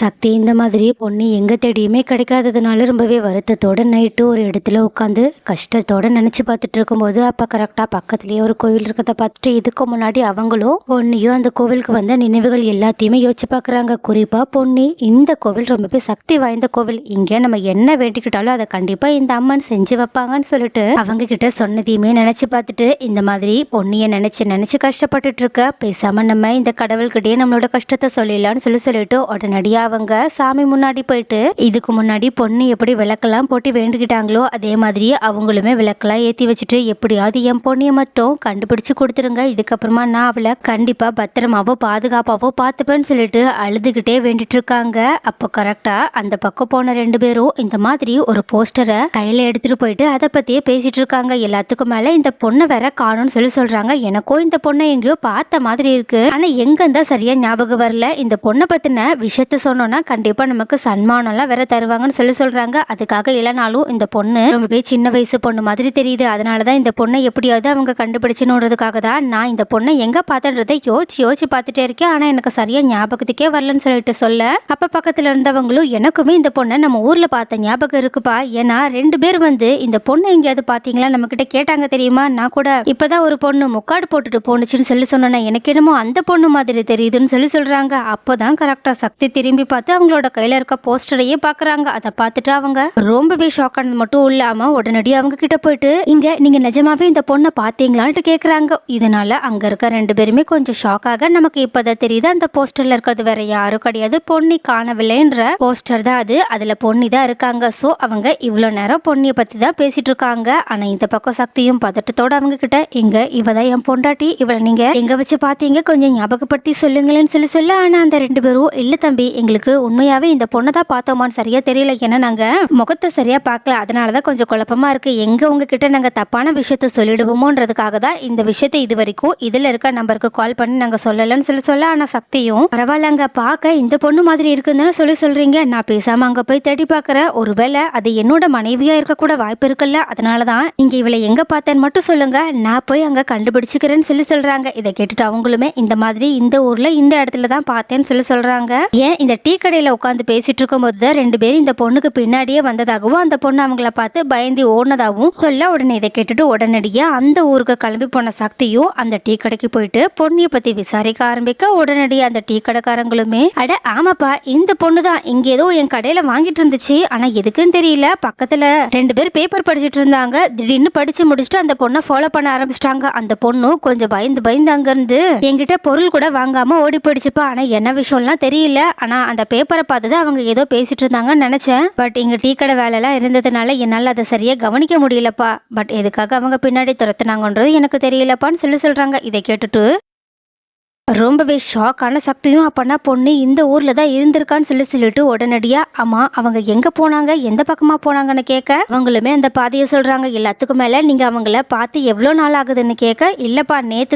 சக்தி இந்த மாதிரி பொண்ணு எங்கே தேடியுமே கிடைக்காததுனால ரொம்பவே வருத்தத்தோட நைட்டு ஒரு இடத்துல உட்காந்து கஷ்டத்தோட நினச்சி பார்த்துட்டு இருக்கும்போது அப்போ கரெக்டாக பக்கத்துலேயே ஒரு கோவில் இருக்கிறத பார்த்துட்டு இதுக்கு முன்னாடி அவங்களும் பொண்ணையும் அந்த கோவிலுக்கு வந்த நினைவுகள் எல்லாத்தையுமே யோசிச்சு பார்க்குறாங்க. குறிப்பாக பொண்ணு இந்த கோவில் ரொம்பவே சக்தி வாய்ந்த கோவில், இங்கே நம்ம என்ன வேண்டிக்கிட்டாலும் அதை கண்டிப்பாக இந்த அம்மன் செஞ்சு வைப்பாங்கன்னு சொல்லிட்டு அவங்க கிட்ட சொன்னதையுமே நினச்சி பார்த்துட்டு இந்த மாதிரி பொண்ணியை நினச்சி கஷ்டப்பட்டுட்டு இருக்க, பேசாமல் நம்ம இந்த கடவுள்கிட்டயே நம்மளோட கஷ்டத்தை சொல்லிடலான்னு சொல்லிட்டு உடனடியாக அவங்க சாமி முன்னாடி போயிட்டு இதுக்கு முன்னாடி பொண்ணு எப்படி விளக்கெல்லாம் போட்டு வேண்டிக்கிட்டாங்களோ அதே மாதிரி அவங்களுமே விளக்கெல்லாம் ஏற்றி வச்சுட்டு எப்படியாவது என் பொண்ணியை மட்டும் கண்டுபிடிச்சு கொடுத்துருங்க, இதுக்கப்புறமா நான் அவளை கண்டிப்பா பத்திரமாவோ பாதுகாப்பாவோ பார்த்துப்பேன்னு சொல்லிட்டு அழுதுகிட்டே வேண்டிட்டு இருக்காங்க. அப்போ கரெக்டா அந்த பக்கம் போன ரெண்டு பேரும் இந்த மாதிரி ஒரு போஸ்டரை கையில எடுத்துட்டு போயிட்டு அதை பத்தியே பேசிட்டு இருக்காங்க. எல்லாத்துக்கும் மேல இந்த பொண்ணை வேற காணும்னு சொல்றாங்க. எனக்கும் இந்த பொண்ணை எங்கேயோ பார்த்த மாதிரி இருக்கு, ஆனா எங்க இருந்தா சரியா ஞாபகம் வரல. இந்த பொண்ணை பத்தின விஷயத்த சொன்னோம்னா கண்டிப்பா நமக்கு சன்மானம்லாம் வேற தருவாங்கன்னு சொல்றாங்க. அதுக்காக இல்லைனாலும் இந்த பொண்ணு ரொம்பவே சின்ன வயசு பொண்ணு மாதிரி தெரியுது, அதனாலதான் இந்த பொண்ணை எப்படியாவது அவங்க கண்டுபிடிச்சுன்றதுக்காக தான் நான் இந்த பொண்ணை எங்க பார்த்தன்றதை யோசிச்சு பார்த்துட்டே இருக்கேன், ஆனா எனக்கு சரியா ஞாபகத்துக்கே வரலன்னு சொல்ல அப்ப பக்கத்துல இருந்தவங்களும் எனக்குமே இந்த பொண்ணை நம்ம ஊர்ல பார்த்த ஞாபகம் இருக்குப்பா, ஏன்னா ரெண்டு பேர் வந்து இந்த பொண்ணை எங்கேயாவது பாத்தீங்களா நம்ம கிட்ட கேட்டாங்க தெரியுமா, நான் கூட இப்பதான் ஒரு பொண்ணு முக்காடு போட்டுட்டு போனுச்சுன்னு சொன்னேன், எனக்கு என்னமோ அந்த பொண்ணு மாதிரி தெரியுதுன்னு சொல்றாங்க. அப்போதான் கரெக்டா சக்தி திரும்பி பார்த்து அவங்களோட கையில இருக்க போஸ்டரையே பாக்குறாங்க. அதை பார்த்துட்டு அவங்க ரொம்பவே ஷாக் ஆனது மட்டும் இல்லாம உடனடியாக அவங்க கிட்ட போயிட்டு இங்க நீங்க நிஜமாவே இந்த பொண்ணை பாத்தீங்களான்ட்டு கேக்குறாங்க. இதனால அங்க இருக்க ரெண்டு பேருமே கொஞ்சம் ஷாக் ஆக, நமக்கு இப்பதான் தெரியுது அந்த போஸ்டர்ல இருக்கிறது வேற யாரும் கிடையாது, பொன்னி காணவில்லைன்ற போஸ்டர் தான் அது, அதுல பொன்னி தான் இருக்காங்க. சோ அவங்க இவ்வளவு நேரம் பொன்னியை பத்தி தான் பேசிட்டு இருக்காங்க. ஆனா இந்த பக்கம் சக்தியும் பதட்டத்தோட அவங்க கிட்ட இங்க இவதான் என் பொண்டாட்டி, இவளை நீங்க எங்க வச்சு பாத்தீங்க கொஞ்சம் ஞாபகப்படுத்தி சொல்லுங்களேன்னு சொல்ல, ஆனா அந்த ரெண்டு பேரும் இல்ல தம்பி எங்களுக்கு உண்மையாவே இந்த பொண்ணை தான் பார்த்தோமான்னு சரியா தெரியல, ஏன்னா நாங்க முகத்தை சரியா பார்க்கல, அதனாலதான் கொஞ்சம் குழப்பமா இருக்கு, எங்க உங்ககிட்ட நாங்க தப்பான விஷயத்த சொல்லிடுவோமோன்றதுக்காக தான் இந்த விஷயத்தை இது வரைக்கும் இதுல இருக்க நம்பருக்கு கால் பண்ணி நாங்க சொல்லலன்னு சொல்ல, ஆனா சக்தியும் பரவாயில்லங்க பார்க்க இந்த பொண்ணு மாதிரி இருக்குன்னு சொல்றீங்க, நான் பேசாம அங்க போய் தேடி பாக்குறேன், ஒருவேளை அது என்னோட மனைவியா இருக்க கூட வாய்ப்பு இருக்குல்ல, அதனாலதான் நீங்க இவளை எங்க பார்த்தேன்னு மட்டும் சொல்லுங்க, நான் போய் அங்க கண்டுபிடிச்சுக்கிறேன்னு சொல்றாங்க. இதை கேட்டுட்டு அவங்களுமே இந்த மாதிரி இந்த ஊர்ல இந்த இடத்துல தான் பார்த்தேன்னு சொல்றாங்க. ஏன் இந்த டீ கடையில உட்காந்து பேசிட்டு இருக்கும் போது ரெண்டு பேரும் இந்த பொண்ணுக்கு பின்னாடியே வந்ததாகவும் அந்த பொண்ணு அவங்கள பார்த்து பயந்து ஓடினதாகவும் சொல்ல, உடனே இதை கேட்டுட்டு உடனடியா அந்த ஊருக்கு கிளம்பி போன சக்தியும் அந்த டீ கடைக்கு போயிட்டு பொண்ணிய பத்தி விசாரிக்க ஆரம்பிக்க, உடனடியா அந்த டீ கடைக்காரங்களுமே அட ஆமாப்பா இந்த பொண்ணு தான் இங்க ஏதோ என் கடையில வாங்கிட்டு இருந்துச்சு, ஆனா எதுக்குன்னு தெரியல, பக்கத்துல ரெண்டு பேர் பேப்பர் படிச்சுட்டு இருந்தாங்க, திடீர்னு படிச்சு முடிச்சுட்டு அந்த பொண்ணை ஃபாலோ பண்ண ஆரம்பிச்சிட்டாங்க. அந்த பொண்ணு கொஞ்சம் பயந்து அங்க இருந்து என்கிட்ட பொருள் கூட வாங்காம ஓடி போயிடுச்சுப்பா, ஆனா என்ன விஷயம்லாம் தெரியல, ஆனா அந்த பேப்பரை பார்த்து அவங்க ஏதோ பேசிட்டு இருந்தாங்கன்னு நினைச்சேன், பட் இங்க டீ கடை வேலைலாம் இருந்ததுனால என்னால அதை சரியா கவனிக்க முடியலப்பா, பட் எதுக்காக அவங்க பின்னாடி துரத்துனாங்கன்றது எனக்கு தெரியலப்பான்னு சொல்றாங்க. இதை கேட்டுட்டு ரொம்பவே ஷாக்கான சக்தியும் அப்பனா பொண்ணு இந்த ஊர்ல தான் இருந்திருக்கான்னு சொல்லிட்டு உடனடியா அம்மா அவங்க எங்க போனாங்க எந்த பக்கமா போனாங்கன்னு கேட்க, அவங்களுமே அந்த பாதையை சொல்றாங்க. எல்லாத்துக்கும் மேல நீங்க அவங்கள பார்த்து எவ்வளவு நாள் ஆகுதுன்னு கேட்க, இல்லப்பா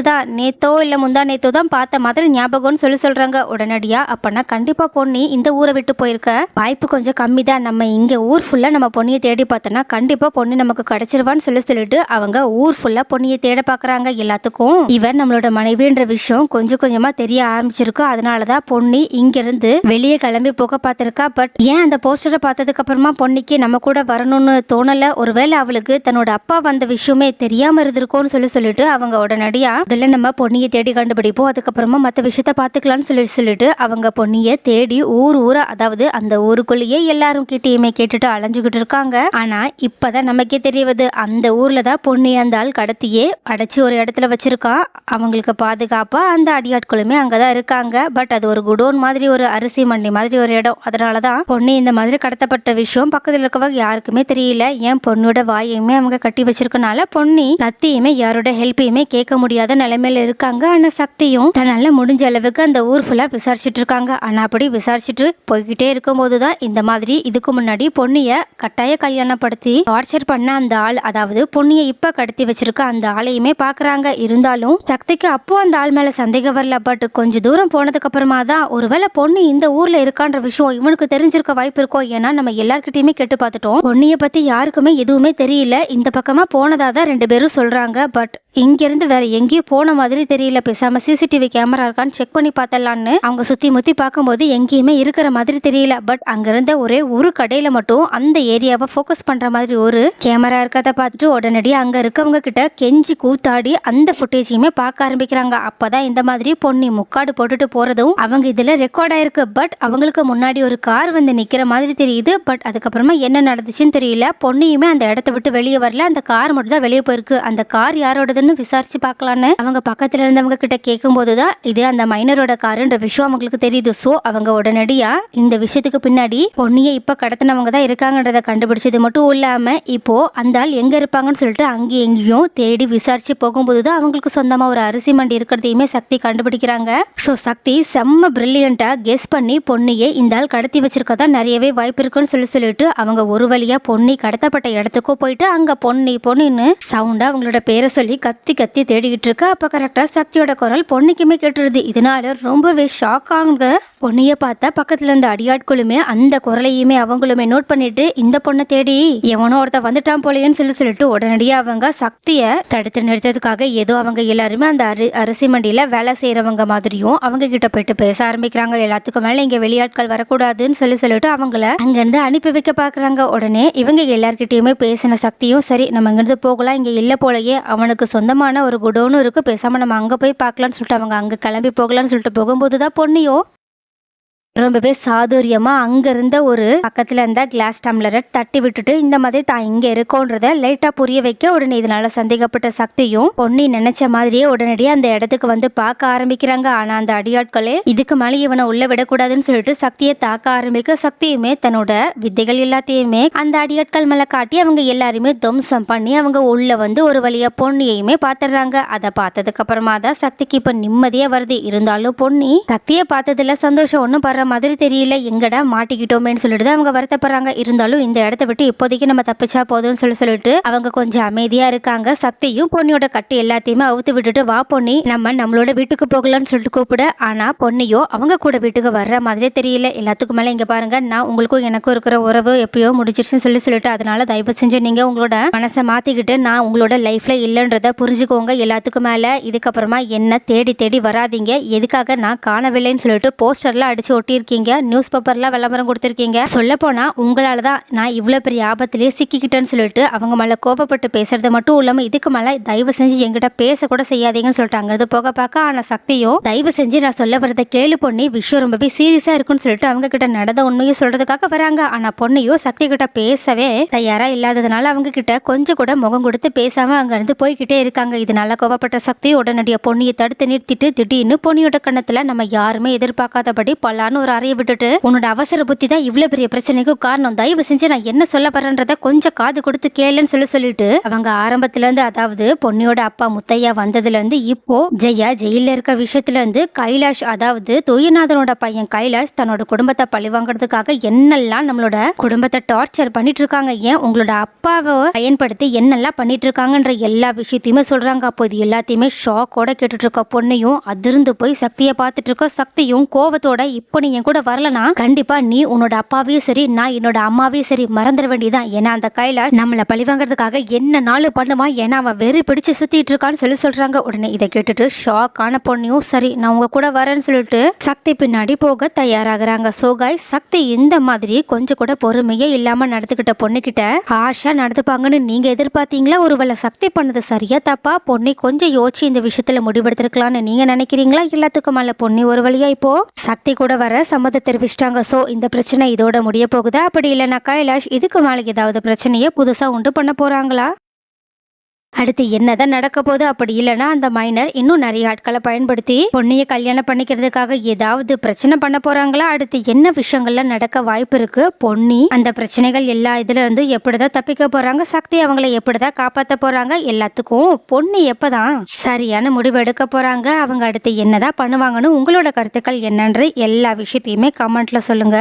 நேத்தோ இல்ல முந்தா நேத்தோ தான் பார்த்த மாதிரி ஞாபகம்னு சொல்றாங்க. உடனடியா அப்பனா கண்டிப்பா பொண்ணு இந்த ஊரை விட்டு போயிருக்க வாய்ப்பு கொஞ்சம் கம்மி தான், நம்ம இங்க ஊர் ஃபுல்லா நம்ம பொண்ணியை தேடி பார்த்தோம்னா கண்டிப்பா பொண்ணு நமக்கு கிடைச்சிருவான்னு சொல்லிட்டு அவங்க ஊர் ஃபுல்லா பொண்ணியை தேட பாக்குறாங்க. எல்லாத்துக்கும் இவர் நம்மளோட மனைவின்ற விஷயம் கொஞ்சம் கொஞ்சமா தெரிய ஆரம்பிச்சிருக்கு, அதனாலதான் பொன்னி இங்கிருந்து வெளியே கிளம்பி போக பார்த்திருக்கா. பட் ஏன் அந்த போஸ்டரை பார்த்ததுக்கு அப்புறமா பொன்னிக்கு நம்ம கூட வரணும்னு தோணல, ஒருவேளை அவளுக்கு தன்னோட அப்பா வந்த விஷயமே தெரியாம இருந்திருக்கோன்னு சொல்லிட்டு அவங்க உடனடியா முதல்ல நம்ம பொன்னியை தேடி கண்டுபிடிப்போம், அதுக்கப்புறமா மற்ற விஷயத்த பாத்துக்கலாம்னு சொல்லிட்டு அவங்க பொன்னியை தேடி ஊரா அதாவது அந்த ஊருக்குள்ளேயே எல்லாரும் கிட்டேயுமே கேட்டுட்டு அலைஞ்சுக்கிட்டு இருக்காங்க. ஆனா இப்பதான் நமக்கே தெரியவது அந்த ஊர்ல தான் பொன்னி அந்த ஆள் கடத்தியே அடைச்சி ஒரு இடத்துல வச்சிருக்கான், அவங்களுக்கு பாதுகாப்பா அந்த அடியாட்களுமே அங்கதான் இருக்காங்க. பட் அது ஒரு குடோன் மாதிரி ஒரு அரிசி மண்டி மாதிரி ஒரு இடம், அதனாலதான் பொண்ணு இந்த மாதிரி கடத்தப்பட்ட விஷயம் பக்கத்துல இருக்கவங்க யாருக்குமே தெரியல. ஏன் பொண்ணோட வாயையுமே அவங்க கட்டி வச்சிருக்கனால பொண்ணி சக்தியுமே யாரோட ஹெல்ப்பையுமே கேட்க முடியாத நிலைமையில இருக்காங்க. ஆனா சக்தியும் தன்னால முடிஞ்ச அளவுக்கு அந்த ஊர் ஃபுல்லா விசாரிச்சுட்டு இருக்காங்க. ஆனா அப்படி விசாரிச்சுட்டு போய்கிட்டே இருக்கும் போதுதான் இந்த மாதிரி இதுக்கு முன்னாடி பொண்ணிய கட்டாய கல்யாணப்படுத்தி டார்ச்சர் பண்ண அந்த ஆள், அதாவது பொண்ணிய இப்ப கடத்தி வச்சிருக்க அந்த ஆளையுமே பாக்குறாங்க. இருந்தாலும் சக்திக்கு அப்போ அந்த ஆள் மேல சந்தேகம் வரல. பட் கொஞ்சம் தூரம் போனதுக்கு அப்புறமா தான் ஒருவேளை பொன்னி இந்த ஊர்ல இருக்கான்ற விஷயம் இவனுக்கு தெரிஞ்சிருக்க வாய்ப்பு இருக்கும். ஏன்னா நம்ம எல்லார்கிட்டயுமே கேட்டு பார்த்துட்டோம். பொன்னிய பத்தி யாருக்குமே எதுவுமே தெரியல. இந்த பக்கமா போனதா தான் 2 பேரும் சொல்றாங்க. பட் இங்க இருந்து வேற எங்கேயும் போன மாதிரி தெரியல. பேசாம சிசிடிவி கேமரா இருக்கான்னு செக் பண்ணி பார்த்தலான்னு அவங்க சுத்தி முத்தி பார்க்கும்போது எங்கேயுமே இருக்கிற மாதிரி தெரியல. பட் அங்க இருந்த ஒரே ஒரு கடையில மட்டும் அந்த ஏரியாவை ஃபோக்கஸ் பண்ற மாதிரி ஒரு கேமரா இருக்கதை பார்த்துட்டு உடனடியாக அங்க இருக்கவங்க கிட்ட கெஞ்சி கூத்தாடி அந்த ஃபுட்டேஜையுமே பார்க்க ஆரம்பிக்கிறாங்க. அப்பதான் இந்த மாதிரி பொன்னி முக்காடு போட்டுட்டு போறதும் அவங்க இதுல ரெக்கார்ட் ஆயிருக்கு. பட் அவங்களுக்கு முன்னாடி ஒரு கார் வந்து நிக்கிற மாதிரி தெரியுது. பட் அதுக்கப்புறமா என்ன நடந்துச்சுன்னு தெரியல. பொன்னியுமே அந்த இடத்த விட்டு வெளியே வரல. அந்த கார் மட்டும் தான் வெளியே போயிருக்கு. அந்த கார் யாரோடதுன்னு விசாரிச்சு பார்க்கலான்னு அவங்க பக்கத்துல இருந்தவங்க கிட்ட கேட்கும் போதுதான் இது அந்த மைனரோட காருன்ற விஷயம் அவங்களுக்கு தெரியுது. சோ அவங்க உடனடியா இந்த விஷயத்துக்கு பின்னாடி பொன்னியை இப்ப கடத்தினவங்க தான் இருக்காங்கன்றத கண்டுபிடிச்சது மட்டும் இல்லாம இப்போ அந்த ஆள் எங்க இருப்பாங்கன்னு சொல்லிட்டு அங்கேயும் எங்கேயும் தேடி விசாரிச்சு போகும்போதுதான் அவங்களுக்கு சொந்தமா ஒரு அரிசி மண்டி இருக்கிறதையுமே சக்தி கண்டுபிடிக்கிறாங்க. சோ சக்தி செம்ம பிரில்லியண்டா கெஸ் பண்ணி பொன்னியை இந்த ஆள் கடத்தி வச்சிருக்கதான் நிறையவே வாய்ப்பு இருக்குன்னு சொல்லிட்டு அவங்க ஒரு வழியா பொன்னி கடத்தப்பட்ட இடத்துக்கோ போயிட்டு அங்க பொன்னி பொன்னின்னு சவுண்டா அவங்களோட பேரை சொல்லி கத்தி கத்தி தேடிக்கிட்டு இருக்கு. அப்ப கரெக்டா சக்தியோட குரல் பொன்னிக்குமே கேட்டுருது. இதனால ரொம்பவே ஷாக் ஆகுங்க. பொன்னிய பார்த்தா பக்கத்துல இருந்த அடியாட்களுமே அந்த குரலையுமே அவங்களுமே நோட் பண்ணிட்டு இந்த பொண்ணை தேடி எவனோ ஒருத்த வந்துட்டான் போலேன்னு சொல்லிட்டு உடனடியா அவங்க சக்திய தடுத்து நிறுத்ததுக்காக ஏதோ அவங்க எல்லாருமே அந்த அரிசி மண்டியில வேலை செய்யறவங்க மாதிரியும் அவங்க கிட்ட போயிட்டு பேச ஆரம்பிக்கிறாங்க. எல்லாத்துக்கும் மேல இங்க வெளியாட்கள் வரக்கூடாதுன்னு சொல்லிட்டு அவங்கள அங்க இருந்து அனுப்பி வைக்க பாக்குறாங்க. உடனே இவங்க எல்லார்கிட்டயுமே பேசின சக்தியும் சரி நம்ம இங்கிருந்து போகலாம், இங்க இல்ல போலயே அவனுக்கு சொந்தமான ஒரு குடோனும் இருக்கு, பேசாம நம்ம அங்க போய் பார்க்கலாம்னு சொல்லிட்டு அவங்க அங்க கிளம்பி போகலாம்னு சொல்லிட்டு போகும்போதுதான் பொன்னியோ ரொம்பவே சாதுரியமா அங்க இருந்த ஒரு பக்கத்துல இருந்த கிளாஸ் டம்ளரை தட்டி விட்டுட்டு இந்த மாதிரி தான் இங்க இருக்கோன்றத லைட்டா புரிய வைக்க உடனே இதனால சந்தேகப்பட்ட சக்தியும் பொன்னி நினைச்ச மாதிரியே உடனடியே அந்த இடத்துக்கு வந்து பார்க்க ஆரம்பிக்கிறாங்க. ஆனா அந்த அடியாட்களே இதுக்கு மேலே இவனை உள்ள விடக்கூடாதுன்னு சொல்லிட்டு சக்தியை தாக்க ஆரம்பிக்க சக்தியுமே தன்னோட வித்தைகள் எல்லாத்தையுமே அந்த அடியாட்கள் மேல காட்டி அவங்க எல்லாருமே துவம்சம் பண்ணி அவங்க உள்ள வந்து ஒரு வழியா பொன்னியையுமே பாத்துறாங்க. அதை பார்த்ததுக்கு அப்புறமா தான் சக்திக்கு இப்ப நிம்மதியா வருது. இருந்தாலும் பொன்னி சக்தியை பார்த்ததுல சந்தோஷம் ஒன்னும் படுற மாதிரி தெரியல. எங்கடா மாட்டிக்கிட்டோமேன்னு சொல்லிட்டு அவங்க வருத்தப்படுறாங்க. இருந்தாலும் இந்த இடத்த விட்டு இப்போதைக்கு நம்ம தப்பிச்சா போதும்னு சொல்லிட்டு அவங்க கொஞ்சம் அமைதியா இருக்காங்க. சக்தியும் பொன்னியோட கட்டு எல்லாத்தையுமே அவுத்து விட்டுட்டு வா பொன்னி நம்மளோட வீட்டுக்கு போகலாம்னு சொல்லிட்டு கூப்பிட, ஆனா பொன்னியோ அவங்க கூட வீட்டுக்கு வர்ற மாதிரியே தெரியல. எல்லாத்துக்கும் மேல இங்க பாருங்க, நான் உங்களுக்கும் எனக்கும் இருக்கிற உறவு எப்பயோ முடிச்சிருச்சுன்னு சொல்லிட்டு அதனால தயவு செஞ்சு நீங்க உங்களோட மனசை மாத்திக்கிட்டு நான் உங்களோட லைஃப்ல இல்லைன்றத புரிஞ்சுக்கோங்க. எல்லாத்துக்கும் மேல இதுக்கப்புறமா என்ன தேடி தேடி வராதிங்க. எதுக்காக நான் காணவில்லைன்னு சொல்லிட்டு போஸ்டர்ல அடிச்சு ஒட்டி இருக்கீங்க, நியூஸ் பேப்பர்ல விளம்பரம் கொடுத்திருக்கீங்க. சொல்ல போனா உங்களால தான் நான் இவ்வளவு பெரிய ஆபத்திலேயே சிக்கிக்கிட்டேன்னு சொல்லிட்டு அவங்க மேல கோபப்பட்டு பேசுறது மட்டும் இல்லாம இதுக்கு மேல தயவு செஞ்சு என்கிட்ட பேச கூட செய்யாதீங்கன்னு சொல்லிட்டு அங்கிருந்து போக பார்க்க, ஆனா சக்தியோ தயவு செஞ்சு நான் சொல்ல வரதை கேளு பொன்னி, விஷயம் ரொம்பவே சீரியஸா இருக்குன்னு சொல்லிட்டு அவங்க கிட்ட நடந்த உண்மையை சொல்றதுக்காக வராங்க. ஆனா பொன்னியோ சக்தி கிட்ட பேசவே தயாரா இல்லாததுனால அவங்க கிட்ட கொஞ்சம் கூட முகம் கொடுத்து பேசாம அங்க இருந்து போய்கிட்டே இருக்காங்க. இதனால கோபப்பட்ட சக்தி உடனடியா பொன்னியை தடுத்து நிறுத்திட்டு திடீர்னு பொன்னியோட கண்ணத்துல நம்ம யாருமே எதிர்பார்க்காதபடி பல்லான்னு ஒரு அறைய விட்டுட்டு உன்னோட அவசர புத்தி தான் இவ்வளவு பெரிய பிரச்சனைக்கும் காரணம், தயவு செஞ்சு நான் என்ன சொல்ல வரேன்றத கொஞ்சம் காது கொடுத்து கேளுன்னு சொல்லிட்டு அவங்க ஆரம்பத்துல இருந்து அதாவது பொன்னியோட அப்பா முத்தையா வந்ததுல இருந்து இப்போ ஜெயா ஜெயில இருக்க விஷயத்துல இருந்து கைலாஷ் அதாவது தொய்யநாதனோட பையன் கைலாஷ் தன்னோட குடும்பத்தை பழி வாங்குறதுக்காக என்னெல்லாம் நம்மளோட குடும்பத்தை டார்ச்சர் பண்ணிட்டு இருக்காங்க, ஏன் உங்களோட அப்பாவை பயன்படுத்தி என்னெல்லாம் பண்ணிட்டு இருக்காங்கன்ற எல்லா விஷயத்தையுமே சொல்றாங்க. அப்போ இது எல்லாத்தையுமே ஷாக்கோட கேட்டுட்டு இருக்க பொண்ணையும் அதிர்ந்து போய் சக்தியை பார்த்துட்டு இருக்க சக்தியும் கோவத்தோட இப்போ நீ என் கூட வரலனா கண்டிப்பா நீ உன்னோட அப்பாவையும் சரி நான் என்னோட அம்மாவையும் சரி மறந்துட வேண்டியதான். ஏன்னா அந்த கைலாஷ் நம்மளை பழி வாங்குறதுக்காக என்ன நாளும் பண்ணுவான், ஏன்னா அவன் வெறி பிடிச்சு சுத்திட்டு இருக்கான்னு சொல்றாங்க. உடனே இதை கேட்டுட்டு ஷாக் ஆன பொண்ணையும் சரி நான் உங்க கூட வரேன்னு சொல்லிட்டு சக்தி பின்னாடி போக தயாராகிறாங்க. சோ கைஸ், சக்தி இந்த மாதிரி கொஞ்சம் கூட பொறுமையே இல்லாம நடந்துகிட்ட பொண்ணுகிட்ட ஆஷா நடந்துப்பாங்கன்னு நீங்க எதிர்பார்த்தீங்களா? ஒருவேளை சக்தி பண்ணது சரியா தப்பா? பொண்ணை கொஞ்சம் யோசிச்சு இந்த விஷயத்துல முடிவெடுத்திருக்கலாம்னு நீங்க நினைக்கிறீங்களா? எல்லாத்துக்கும் மேல பொண்ணு ஒரு வழியா இப்போ சக்தி கூட வர சம்மதம் தெரிவிச்சிட்டாங்க. சோ இந்த பிரச்சனை இதோட முடிய போகுதா? அப்படி இல்லைன்னா கைலாஷ் இதுக்கு மேலே ஏதாவது பிரச்சனையை புதுசா உண்டு பண்ண போறாங்களா? அடுத்து என்னதான் நடக்க போகுது? அப்படி இல்லைன்னா அந்த மைனர் இன்னும் நிறைய ஆட்களை பயன்படுத்தி பொண்ணைய கல்யாணம் பண்ணிக்கிறதுக்காக ஏதாவது பிரச்சனை பண்ண போறாங்களா? அடுத்து என்ன விஷயங்கள்லாம் நடக்க வாய்ப்பு இருக்கு? பொன்னி அந்த பிரச்சனைகள் எல்லா இதுல இருந்து எப்படிதான் தப்பிக்க போறாங்க? சக்தி அவங்களை எப்படிதான் காப்பாற்ற போறாங்க? எல்லாத்துக்கும் பொண்ணு எப்பதான் சரியான முடிவு எடுக்க போறாங்க? அவங்க அடுத்து என்னதான் பண்ணுவாங்கன்னு உங்களோட கருத்துக்கள் என்னன்று எல்லா விஷயத்தையுமே கமெண்ட்ல சொல்லுங்க.